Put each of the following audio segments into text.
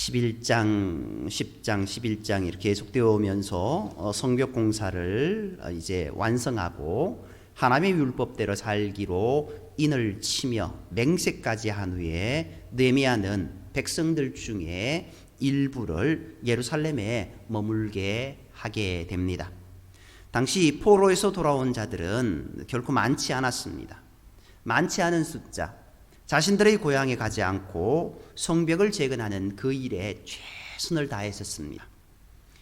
11장, 10장, 11장 이렇게 계속되어 오면서 성벽 공사를 이제 완성하고 하나님의 율법대로 살기로 인을 치며 맹세까지 한 후에 느헤미야는 백성들 중에 일부를 예루살렘에 머물게 하게 됩니다. 당시 포로에서 돌아온 자들은 결코 많지 않았습니다. 많지 않은 숫자, 자신들의 고향에 가지 않고 성벽을 재건하는 그 일에 최선을 다했었습니다.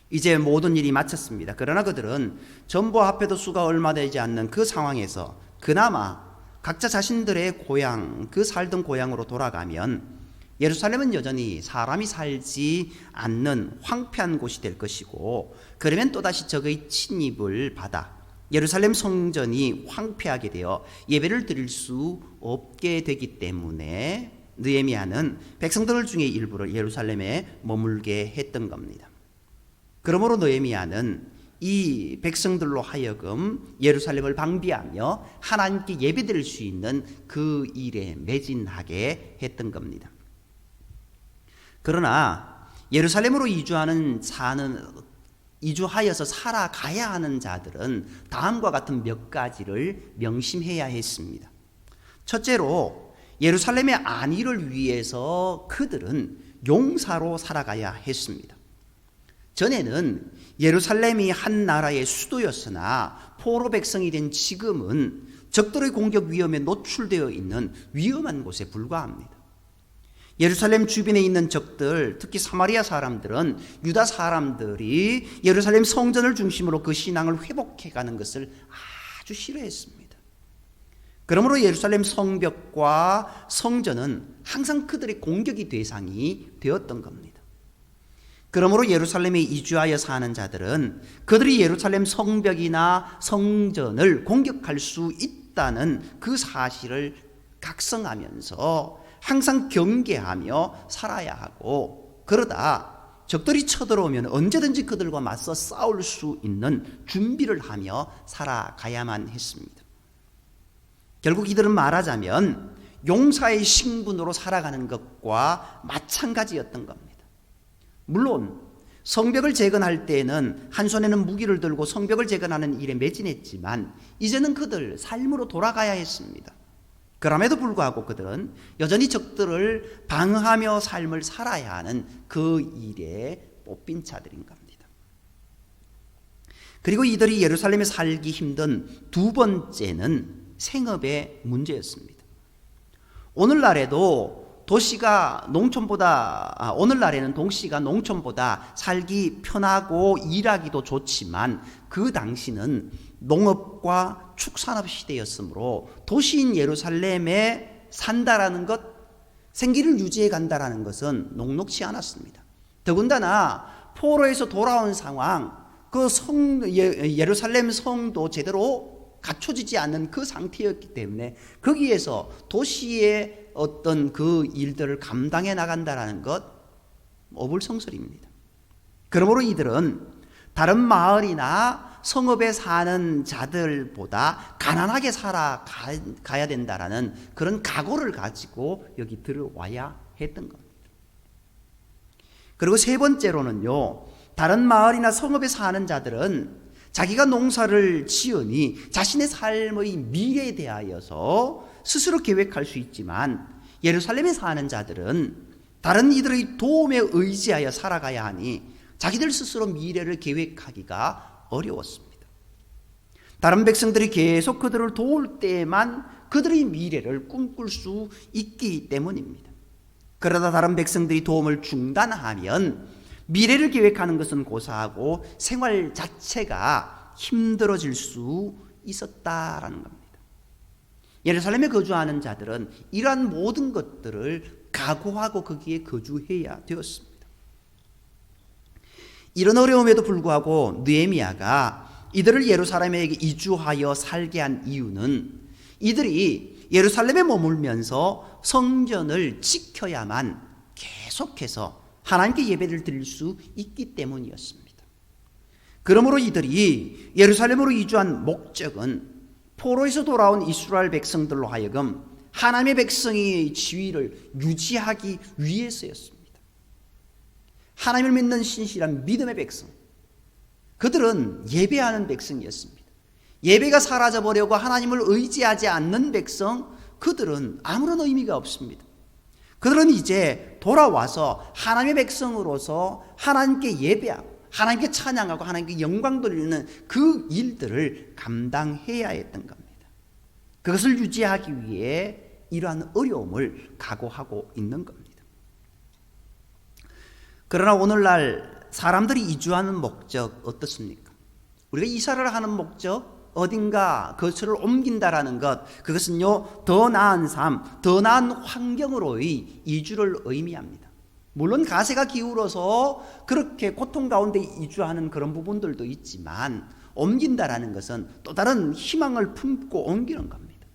이제 모든 일이 마쳤습니다. 그러나 그들은 전부 합해도 수가 얼마 되지 않는 그 상황에서 그나마 각자 자신들의 고향, 그 살던 고향으로 돌아가면 예루살렘은 여전히 사람이 살지 않는 황폐한 곳이 될 것이고, 그러면 또다시 적의 침입을 받아 예루살렘 성전이 황폐하게 되어 예배를 드릴 수 없게 되기 때문에 느헤미야는 백성들 중에 일부를 예루살렘에 머물게 했던 겁니다. 그러므로 느헤미야는 이 백성들로 하여금 예루살렘을 방비하며 하나님께 예배드릴 수 있는 그 일에 매진하게 했던 겁니다. 그러나 예루살렘으로 이주하여서 살아가야 하는 자들은 다음과 같은 몇 가지를 명심해야 했습니다. 첫째로 예루살렘의 안위를 위해서 그들은 용사로 살아가야 했습니다. 전에는 예루살렘이 한 나라의 수도였으나 포로 백성이 된 지금은 적들의 공격 위험에 노출되어 있는 위험한 곳에 불과합니다. 예루살렘 주변에 있는 적들, 특히 사마리아 사람들은 유다 사람들이 예루살렘 성전을 중심으로 그 신앙을 회복해가는 것을 아주 싫어했습니다. 그러므로 예루살렘 성벽과 성전은 항상 그들의 공격의 대상이 되었던 겁니다. 그러므로 예루살렘에 이주하여 사는 자들은 그들이 예루살렘 성벽이나 성전을 공격할 수 있다는 그 사실을 각성하면서 항상 경계하며 살아야 하고, 그러다 적들이 쳐들어오면 언제든지 그들과 맞서 싸울 수 있는 준비를 하며 살아가야만 했습니다. 결국 이들은 말하자면 용사의 신분으로 살아가는 것과 마찬가지였던 겁니다. 물론 성벽을 재건할 때에는 한 손에는 무기를 들고 성벽을 재건하는 일에 매진했지만 이제는 그들 삶으로 돌아가야 했습니다. 그럼에도 불구하고 그들은 여전히 적들을 방어하며 삶을 살아야 하는 그 일에 뽑힌 자들인 겁니다. 그리고 이들이 예루살렘에 살기 힘든 두 번째는 생업의 문제였습니다. 오늘날에는 도시가 농촌보다 살기 편하고 일하기도 좋지만 그 당시는 농업과 축산업 시대였으므로 도시인 예루살렘에 산다라는 것, 생기를 유지해 간다라는 것은 녹록치 않았습니다. 더군다나 포로에서 돌아온 상황, 예루살렘 성도 제대로 갖춰지지 않는 그 상태였기 때문에 거기에서 도시의 어떤 그 일들을 감당해 나간다라는 것 어불성설입니다. 그러므로 이들은 다른 마을이나 성읍에 사는 자들보다 가난하게 살아가야 된다라는 그런 각오를 가지고 여기 들어와야 했던 겁니다. 그리고 세 번째로는요, 다른 마을이나 성읍에 사는 자들은 자기가 농사를 지으니 자신의 삶의 미래에 대하여서 스스로 계획할 수 있지만 예루살렘에 사는 자들은 다른 이들의 도움에 의지하여 살아가야 하니 자기들 스스로 미래를 계획하기가 어려웠습니다. 다른 백성들이 계속 그들을 도울 때만 그들의 미래를 꿈꿀 수 있기 때문입니다. 그러다 다른 백성들이 도움을 중단하면 미래를 계획하는 것은 고사하고 생활 자체가 힘들어질 수 있었다라는 겁니다. 예루살렘에 거주하는 자들은 이러한 모든 것들을 각오하고 거기에 거주해야 되었습니다. 이런 어려움에도 불구하고 느헤미야가 이들을 예루살렘에 이주하여 살게 한 이유는 이들이 예루살렘에 머물면서 성전을 지켜야만 계속해서 하나님께 예배를 드릴 수 있기 때문이었습니다. 그러므로 이들이 예루살렘으로 이주한 목적은 포로에서 돌아온 이스라엘 백성들로 하여금 하나님의 백성의 지위를 유지하기 위해서였습니다. 하나님을 믿는 신실한 믿음의 백성, 그들은 예배하는 백성이었습니다. 예배가 사라져버리고 하나님을 의지하지 않는 백성, 그들은 아무런 의미가 없습니다. 그들은 이제 돌아와서 하나님의 백성으로서 하나님께 예배하고 하나님께 찬양하고 하나님께 영광 돌리는 그 일들을 감당해야 했던 겁니다. 그것을 유지하기 위해 이러한 어려움을 각오하고 있는 겁니다. 그러나 오늘날 사람들이 이주하는 목적 어떻습니까? 우리가 이사를 하는 목적, 어딘가 거처를 옮긴다라는 것, 그것은요, 더 나은 삶, 더 나은 환경으로의 이주를 의미합니다. 물론 가세가 기울어서 그렇게 고통 가운데 이주하는 그런 부분들도 있지만, 옮긴다라는 것은 또 다른 희망을 품고 옮기는 겁니다.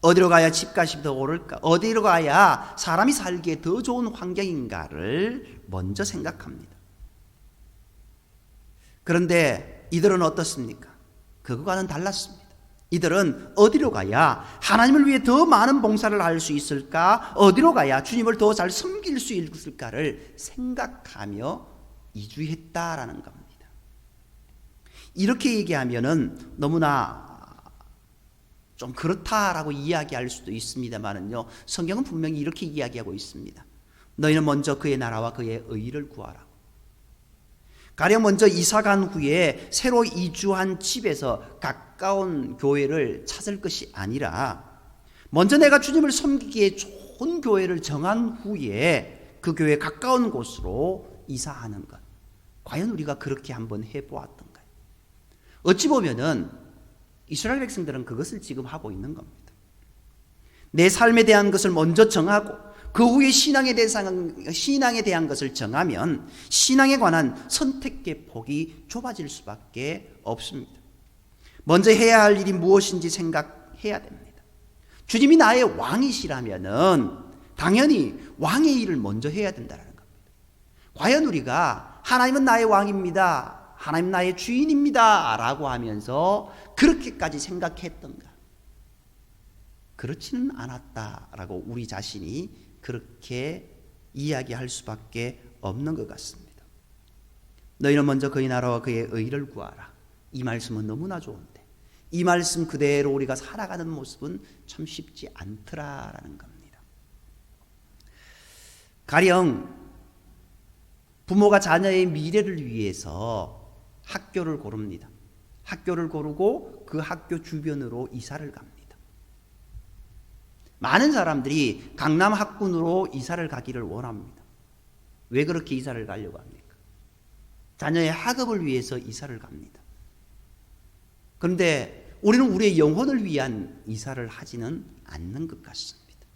어디로 가야 집값이 더 오를까? 어디로 가야 사람이 살기에 더 좋은 환경인가를 먼저 생각합니다. 그런데 이들은 어떻습니까? 그거와는 달랐습니다. 이들은 어디로 가야 하나님을 위해 더 많은 봉사를 할 수 있을까? 어디로 가야 주님을 더 잘 섬길 수 있을까를 생각하며 이주했다라는 겁니다. 이렇게 얘기하면은 너무나 좀 그렇다라고 이야기할 수도 있습니다만은요, 성경은 분명히 이렇게 이야기하고 있습니다. 너희는 먼저 그의 나라와 그의 의를 구하라. 가령 먼저 이사 간 후에 새로 이주한 집에서 가까운 교회를 찾을 것이 아니라 먼저 내가 주님을 섬기기에 좋은 교회를 정한 후에 그 교회에 가까운 곳으로 이사하는 것. 과연 우리가 그렇게 한번 해보았던가요? 어찌 보면은 이스라엘 백성들은 그것을 지금 하고 있는 겁니다. 내 삶에 대한 것을 먼저 정하고 그 후에 신앙에 대한 것을 정하면 신앙에 관한 선택의 폭이 좁아질 수밖에 없습니다. 먼저 해야 할 일이 무엇인지 생각해야 됩니다. 주님이 나의 왕이시라면은 당연히 왕의 일을 먼저 해야 된다는 겁니다. 과연 우리가 하나님은 나의 왕입니다, 하나님 나의 주인입니다 라고 하면서 그렇게까지 생각했던가? 그렇지는 않았다라고 우리 자신이 그렇게 이야기할 수밖에 없는 것 같습니다. 너희는 먼저 그의 나라와 그의 의를 구하라. 이 말씀은 너무나 좋은데 이 말씀 그대로 우리가 살아가는 모습은 참 쉽지 않더라라는 겁니다. 가령 부모가 자녀의 미래를 위해서 학교를 고릅니다. 학교를 고르고 그 학교 주변으로 이사를 갑니다. 많은 사람들이 강남 학군으로 이사를 가기를 원합니다. 왜 그렇게 이사를 가려고 합니까? 자녀의 학업을 위해서 이사를 갑니다. 그런데 우리는 우리의 영혼을 위한 이사를 하지는 않는 것 같습니다.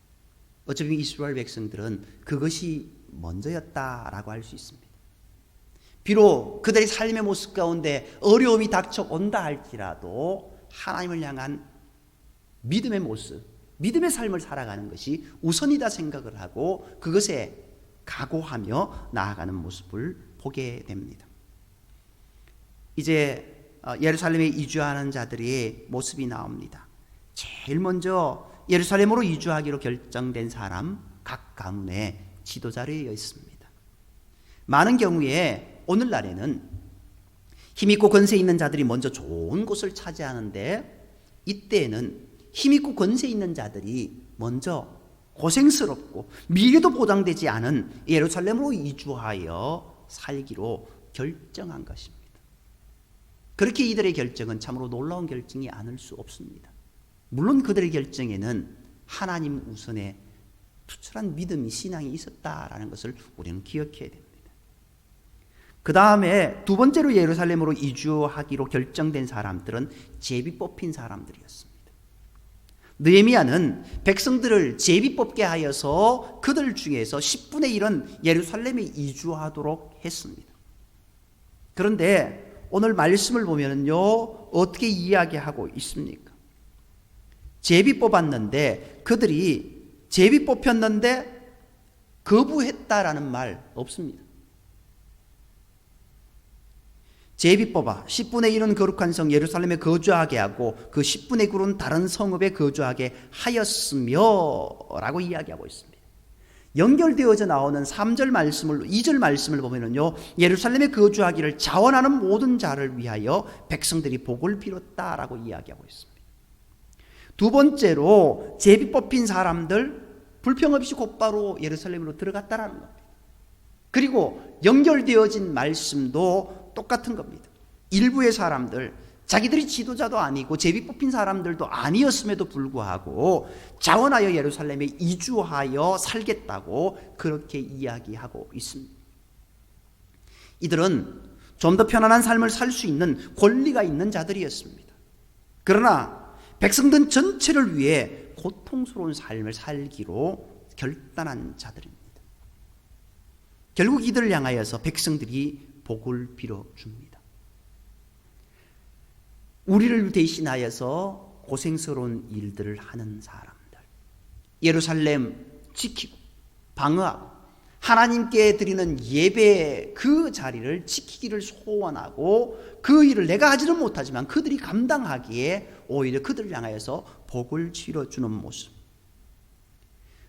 어차피 이스라엘 백성들은 그것이 먼저였다라고 할 수 있습니다. 비록 그들의 삶의 모습 가운데 어려움이 닥쳐온다 할지라도 하나님을 향한 믿음의 모습, 믿음의 삶을 살아가는 것이 우선이다 생각을 하고 그것에 각오하며 나아가는 모습을 보게 됩니다. 이제 예루살렘에 이주하는 자들의 모습이 나옵니다. 제일 먼저 예루살렘으로 이주하기로 결정된 사람 각 가문의 지도자리에 있습니다. 많은 경우에 오늘날에는 힘있고 권세 있는 자들이 먼저 좋은 곳을 차지하는데 이때에는 힘있고 권세 있는 자들이 먼저 고생스럽고 미래도 보장되지 않은 예루살렘으로 이주하여 살기로 결정한 것입니다. 그렇게 이들의 결정은 참으로 놀라운 결정이 아닐 수 없습니다. 물론 그들의 결정에는 하나님 우선에 투철한 믿음이, 신앙이 있었다라는 것을 우리는 기억해야 됩니다. 그 다음에 두 번째로 예루살렘으로 이주하기로 결정된 사람들은 제비 뽑힌 사람들이었습니다. 느헤미야는 백성들을 제비 뽑게 하여서 그들 중에서 10분의 1은 예루살렘에 이주하도록 했습니다. 그런데 오늘 말씀을 보면요, 어떻게 이야기하고 있습니까? 제비 뽑았는데 그들이 제비 뽑혔는데 거부했다라는 말 없습니다. 제비 뽑아 10분의 1은 거룩한 성 예루살렘에 거주하게 하고 그 10분의 9는 다른 성읍에 거주하게 하였으며 라고 이야기하고 있습니다. 연결되어져 나오는 3절 말씀을 2절 말씀을 보면은요, 예루살렘에 거주하기를 자원하는 모든 자를 위하여 백성들이 복을 빌었다라고 이야기하고 있습니다. 두 번째로 제비 뽑힌 사람들 불평 없이 곧바로 예루살렘으로 들어갔다라는 겁니다. 그리고 연결되어진 말씀도 똑같은 겁니다. 일부의 사람들, 자기들이 지도자도 아니고 제비 뽑힌 사람들도 아니었음에도 불구하고 자원하여 예루살렘에 이주하여 살겠다고 그렇게 이야기하고 있습니다. 이들은 좀 더 편안한 삶을 살 수 있는 권리가 있는 자들이었습니다. 그러나 백성들 전체를 위해 고통스러운 삶을 살기로 결단한 자들입니다. 결국 이들을 향하여서 백성들이 복을 빌어줍니다. 우리를 대신하여서 고생스러운 일들을 하는 사람들, 예루살렘 지키고 방어하고 하나님께 드리는 예배 그 자리를 지키기를 소원하고 그 일을 내가 하지는 못하지만 그들이 감당하기에 오히려 그들을 향하여서 복을 지어주는 모습,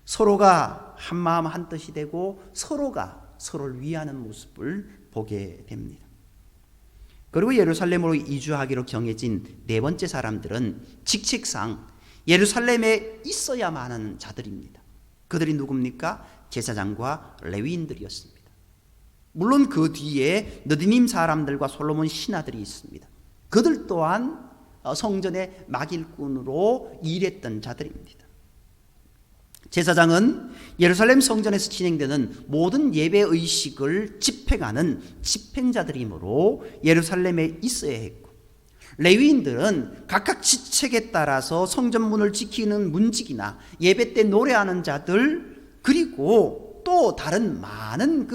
서로가 한마음 한뜻이 되고 서로가 서로를 위하는 모습을 보게 됩니다. 그리고 예루살렘으로 이주하기로 정해진 네 번째 사람들은 직책상 예루살렘에 있어야만 하는 자들입니다. 그들이 누굽니까? 제사장과 레위인들이었습니다. 물론 그 뒤에 느디님 사람들과 솔로몬 신하들이 있습니다. 그들 또한 성전의 막일꾼으로 일했던 자들입니다. 제사장은 예루살렘 성전에서 진행되는 모든 예배 의식을 집행하는 집행자들이므로 예루살렘에 있어야 했고, 레위인들은 각각 직책에 따라서 성전문을 지키는 문직이나 예배 때 노래하는 자들, 그리고 또 다른 많은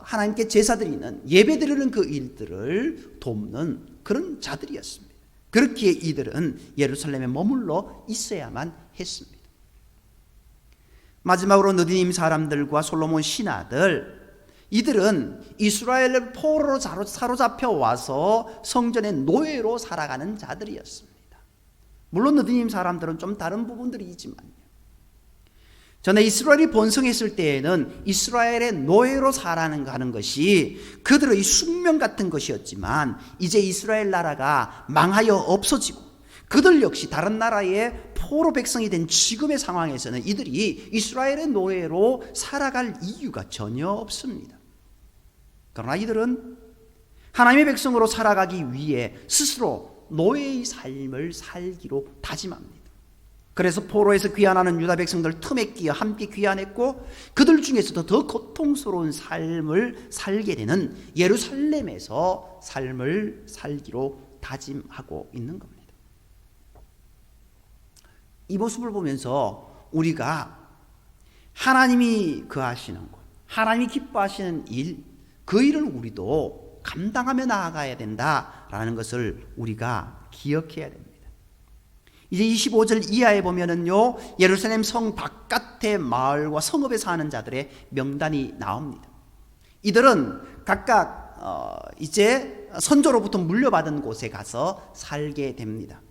하나님께 제사 드리는 예배 드리는 그 일들을 돕는 그런 자들이었습니다. 그렇기에 이들은 예루살렘에 머물러 있어야만 했습니다. 마지막으로 느디님 사람들과 솔로몬 신하들, 이들은 이스라엘을 포로로 사로잡혀 와서 성전의 노예로 살아가는 자들이었습니다. 물론 느디님 사람들은 좀 다른 부분들이 있지만요, 전에 이스라엘이 번성했을 때에는 이스라엘의 노예로 살아가는 것이 그들의 숙명 같은 것이었지만, 이제 이스라엘 나라가 망하여 없어지고 그들 역시 다른 나라의 포로 백성이 된 지금의 상황에서는 이들이 이스라엘의 노예로 살아갈 이유가 전혀 없습니다. 그러나 이들은 하나님의 백성으로 살아가기 위해 스스로 노예의 삶을 살기로 다짐합니다. 그래서 포로에서 귀환하는 유다 백성들 틈에 끼어 함께 귀환했고, 그들 중에서도 더 고통스러운 삶을 살게 되는 예루살렘에서 삶을 살기로 다짐하고 있는 겁니다. 이 모습을 보면서 우리가 하나님이 거하시는 곳, 하나님이 기뻐하시는 일, 그 일을 우리도 감당하며 나아가야 된다라는 것을 우리가 기억해야 됩니다. 이제 25절 이하에 보면은요, 예루살렘 성 바깥의 마을과 성읍에 사는 자들의 명단이 나옵니다. 이들은 각각 이제 선조로부터 물려받은 곳에 가서 살게 됩니다.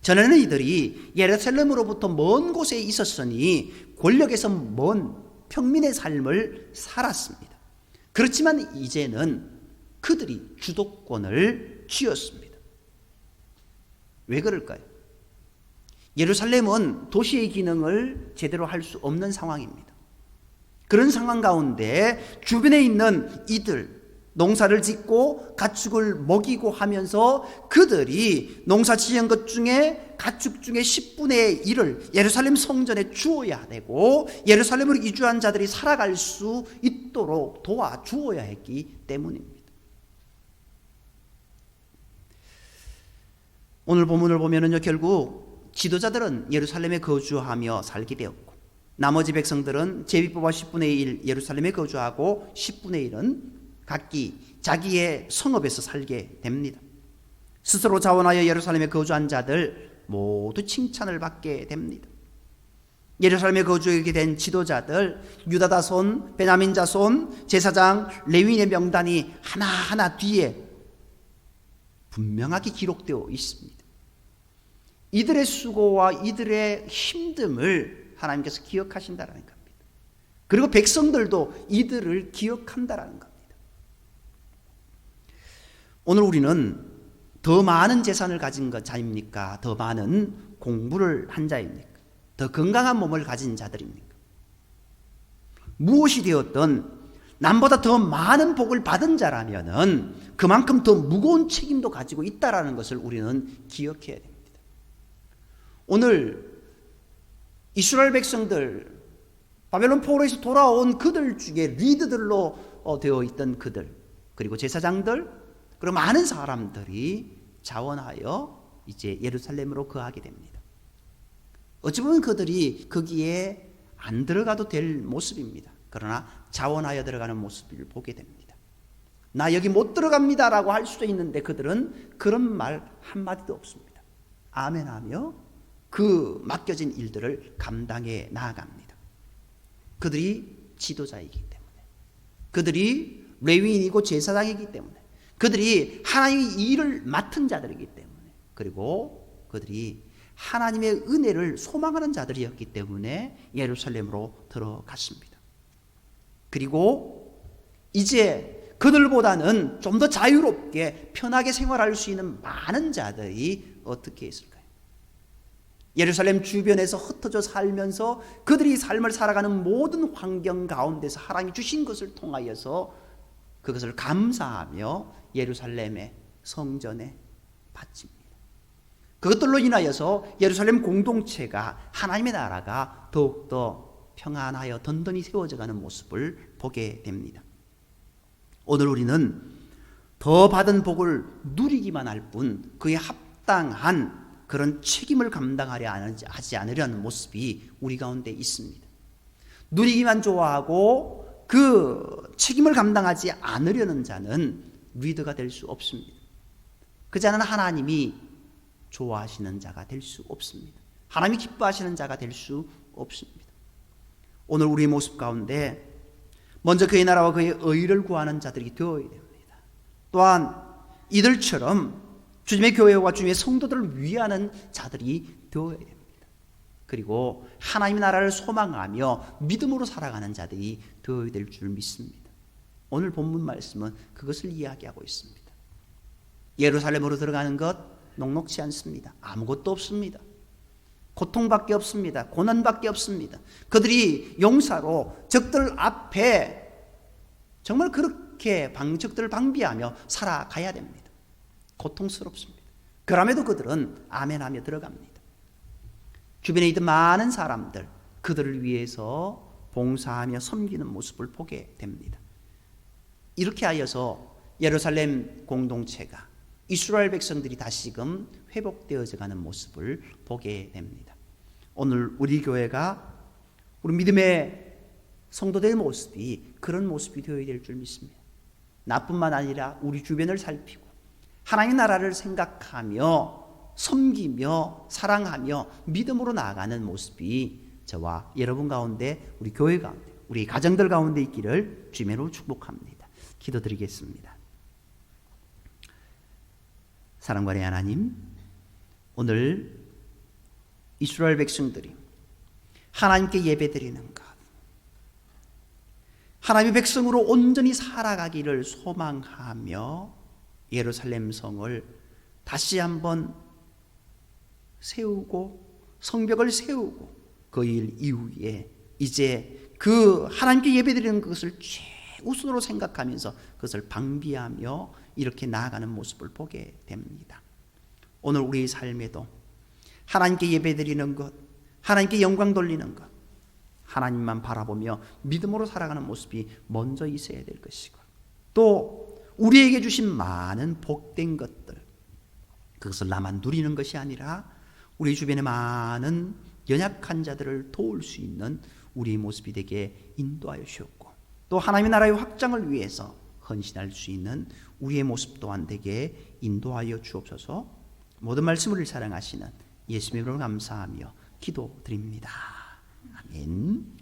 전에는 이들이 예루살렘으로부터 먼 곳에 있었으니 권력에서 먼 평민의 삶을 살았습니다. 그렇지만 이제는 그들이 주도권을 쥐었습니다. 왜 그럴까요? 예루살렘은 도시의 기능을 제대로 할 수 없는 상황입니다. 그런 상황 가운데 주변에 있는 이들, 농사를 짓고 가축을 먹이고 하면서 그들이 농사 지은 것 중에 가축 중에 10분의 1을 예루살렘 성전에 주어야 되고, 예루살렘으로 이주한 자들이 살아갈 수 있도록 도와주어야 했기 때문입니다. 오늘 본문을 보면은요, 결국 지도자들은 예루살렘에 거주하며 살게 되었고, 나머지 백성들은 제비뽑아 10분의 1 예루살렘에 거주하고 10분의 1은 각기 자기의 성읍에서 살게 됩니다. 스스로 자원하여 예루살렘에 거주한 자들 모두 칭찬을 받게 됩니다. 예루살렘에 거주하게 된 지도자들, 유다 자손, 베냐민 자손, 제사장, 레위인의 명단이 하나하나 뒤에 분명하게 기록되어 있습니다. 이들의 수고와 이들의 힘듦을 하나님께서 기억하신다라는 겁니다. 그리고 백성들도 이들을 기억한다라는 겁니다. 오늘 우리는 더 많은 재산을 가진 자입니까? 더 많은 공부를 한 자입니까? 더 건강한 몸을 가진 자들입니까? 무엇이 되었든 남보다 더 많은 복을 받은 자라면은 그만큼 더 무거운 책임도 가지고 있다라는 것을 우리는 기억해야 됩니다. 오늘 이스라엘 백성들, 바벨론 포로에서 돌아온 그들 중에 리더들로 되어 있던 그들, 그리고 제사장들, 그리고 많은 사람들이 자원하여 이제 예루살렘으로 거하게 됩니다. 어찌 보면 그들이 거기에 안 들어가도 될 모습입니다. 그러나 자원하여 들어가는 모습을 보게 됩니다. 나 여기 못 들어갑니다라고 할 수도 있는데 그들은 그런 말 한마디도 없습니다. 아멘하며 그 맡겨진 일들을 감당해 나아갑니다. 그들이 지도자이기 때문에, 그들이 레위인이고 제사장이기 때문에, 그들이 하나님의 일을 맡은 자들이기 때문에, 그리고 그들이 하나님의 은혜를 소망하는 자들이었기 때문에 예루살렘으로 들어갔습니다. 그리고 이제 그들보다는 좀 더 자유롭게 편하게 생활할 수 있는 많은 자들이 어떻게 했을까요? 예루살렘 주변에서 흩어져 살면서 그들이 삶을 살아가는 모든 환경 가운데서 하나님이 주신 것을 통하여서 그것을 감사하며 예루살렘의 성전에 바칩니다. 그것들로 인하여서 예루살렘 공동체가, 하나님의 나라가 더욱더 평안하여 든든히 세워져가는 모습을 보게 됩니다. 오늘 우리는 더 받은 복을 누리기만 할 뿐 그에 합당한 그런 책임을 감당하려 하지 않으려는 모습이 우리 가운데 있습니다. 누리기만 좋아하고 그 책임을 감당하지 않으려는 자는 리더가 될 수 없습니다. 그 자는 하나님이 좋아하시는 자가 될 수 없습니다. 하나님이 기뻐하시는 자가 될 수 없습니다. 오늘 우리의 모습 가운데 먼저 그의 나라와 그의 의를 구하는 자들이 되어야 됩니다. 또한 이들처럼 주님의 교회와 주님의 성도들을 위하는 자들이 되어야 됩니다. 그리고 하나님의 나라를 소망하며 믿음으로 살아가는 자들이 되어야 될 줄 믿습니다. 오늘 본문 말씀은 그것을 이야기하고 있습니다. 예루살렘으로 들어가는 것 녹록지 않습니다. 아무것도 없습니다. 고통밖에 없습니다. 고난밖에 없습니다. 그들이 용사로 적들 앞에 정말 그렇게 적들을 방비하며 살아가야 됩니다. 고통스럽습니다. 그럼에도 그들은 아멘하며 들어갑니다. 주변에 있던 많은 사람들, 그들을 위해서 봉사하며 섬기는 모습을 보게 됩니다. 이렇게 하여서 예루살렘 공동체가, 이스라엘 백성들이 다시금 회복되어져 가는 모습을 보게 됩니다. 오늘 우리 교회가, 우리 믿음의 성도들의 모습이 그런 모습이 되어야 될 줄 믿습니다. 나뿐만 아니라 우리 주변을 살피고 하나님의 나라를 생각하며 섬기며 사랑하며 믿음으로 나아가는 모습이 저와 여러분 가운데, 우리 교회 가운데, 우리 가정들 가운데 있기를 주님으로 축복합니다. 기도드리겠습니다. 사랑과의 하나님, 오늘 이스라엘 백성들이 하나님께 예배드리는 것, 하나님의 백성으로 온전히 살아가기를 소망하며 예루살렘 성을 다시 한번 세우고 성벽을 세우고 그 일 이후에 이제 그 하나님께 예배드리는 것을 최우선으로 생각하면서 그것을 방비하며 이렇게 나아가는 모습을 보게 됩니다. 오늘 우리의 삶에도 하나님께 예배드리는 것, 하나님께 영광 돌리는 것, 하나님만 바라보며 믿음으로 살아가는 모습이 먼저 있어야 될 것이고, 또 우리에게 주신 많은 복된 것들, 그것을 나만 누리는 것이 아니라 우리 주변의 많은 연약한 자들을 도울 수 있는 우리의 모습이 되게 인도하여 주셨고, 또 하나님의 나라의 확장을 위해서 헌신할 수 있는 우리의 모습 또한 되게 인도하여 주옵소서. 모든 말씀을 사랑하시는 예수님으로 감사하며 기도드립니다. 아멘.